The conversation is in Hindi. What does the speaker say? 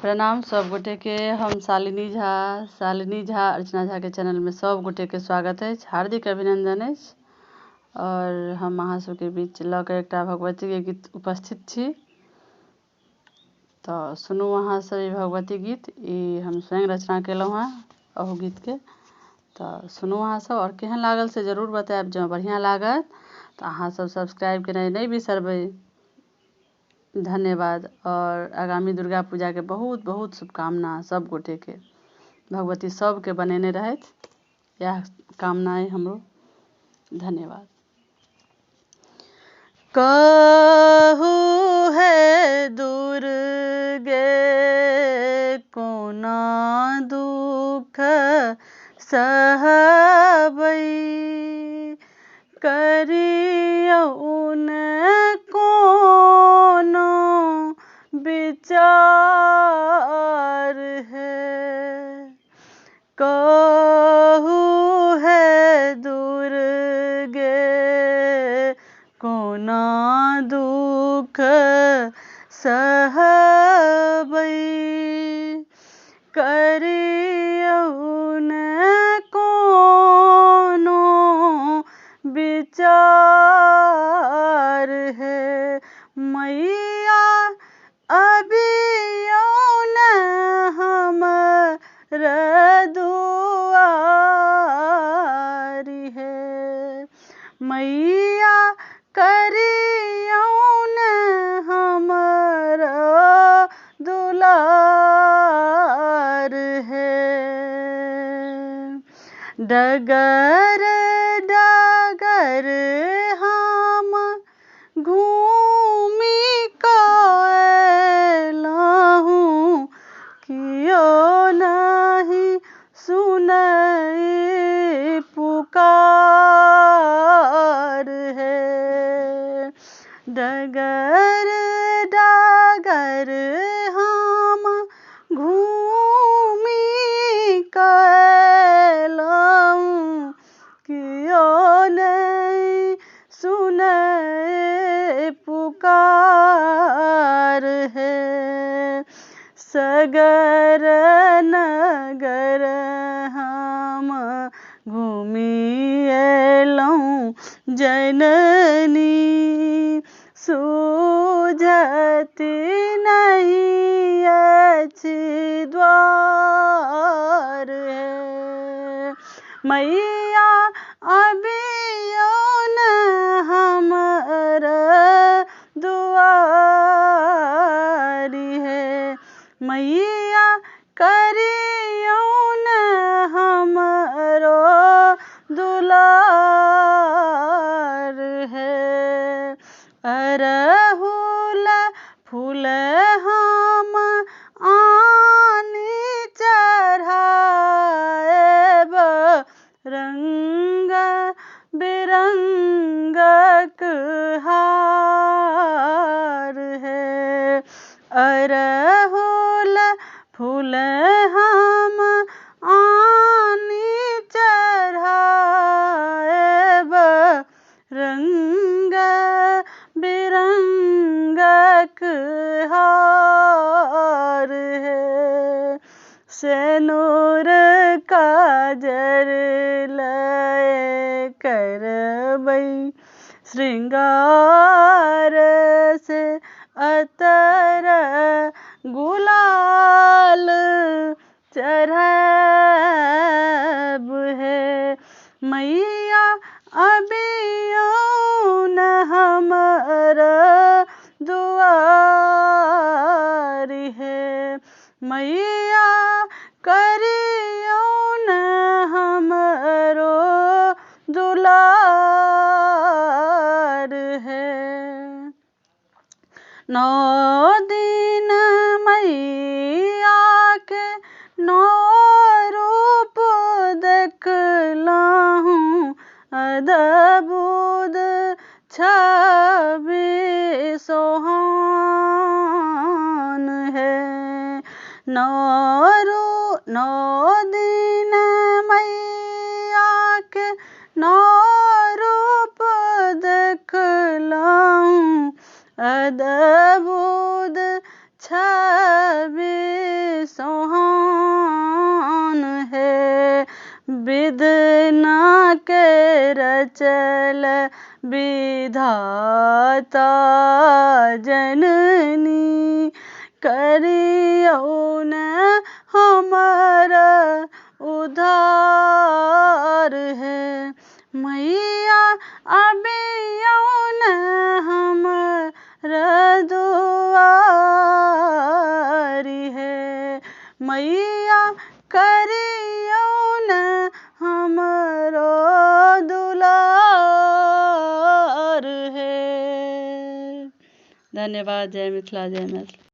प्रणाम सब गोटे के। हम शालिनी झा अर्चना झा के चैनल में सब गोटे के स्वागत है, हार्दिक अभिनंदन है। और हम अहाँ सबके बीच लऽ के एकटा भगवती के गीत उपस्थित छी। तो सुनू अहाँ सब ई भगवती गीत, ई हम स्वयं रचना केलहुँ हैं अहू गीत के। तो सुनू अहाँ सब, और केहन लागल से जरूर बताएब। जँ बढ़िया लागत तो अहाँ सब सब्सक्राइब केनाइ नहीं बिसरबै। धन्यवाद। और आगामी दुर्गा पूजा के बहुत बहुत शुभकामना सब गोटे के। भगवती सब के बनेने रहत, यह कामना है हमरो। धन्यवाद। कहू है दुर्गे कोना दुख सहबै, करियौन कोनो विचार है। कहू है दुर्गे कोना दुख सहबै, करियौन कोनो विचार है। मैया अबियौन हमर दुआरी है। मैया करियौन हमर दुलार है। डगर डगर हम घूमि कऽ अयलहुँ, कियो नहीं सुनै पुकार है। डगर डगर हम घूमि कऽ अयलहुँ, कियो नहीं सुनै पुकार है। सगर नगर हम घूमि अयलहुँ, जननी सूझत नहीं अछि द्वार है। मैया अबियौन हमर दुआरी है। मैया करियौन हमरो दुलार है। अरहुल फूल हम आनि चढ़ाएब, रंग बिरंगक हार है। अरहुल फूल हम आनि चढ़ाएब, रंग बिरंगक हार है। सेनुर काजर लय करबै, श्रृंगार से अतर गुलाल चढ़ाएब है। मैया अबियौन हमर दुआरी है। मैया करियौन हमरो दुलार है। 9 दिन मैया के 9 रूप देखलहुँ, अद्भुत छवि सोहान है। 9 दिन मैया के 9 रूप देखलहुँ, अद्भुत छवि सोहान है। विधना के रचल विधाता जननी, करियौ न हमर उद्धार है। मैया अबियौ न हमर दुआरी है। मैया करियौ न हमरो दुलार है। धन्यवाद। जय मिथिला, जय मैथिली।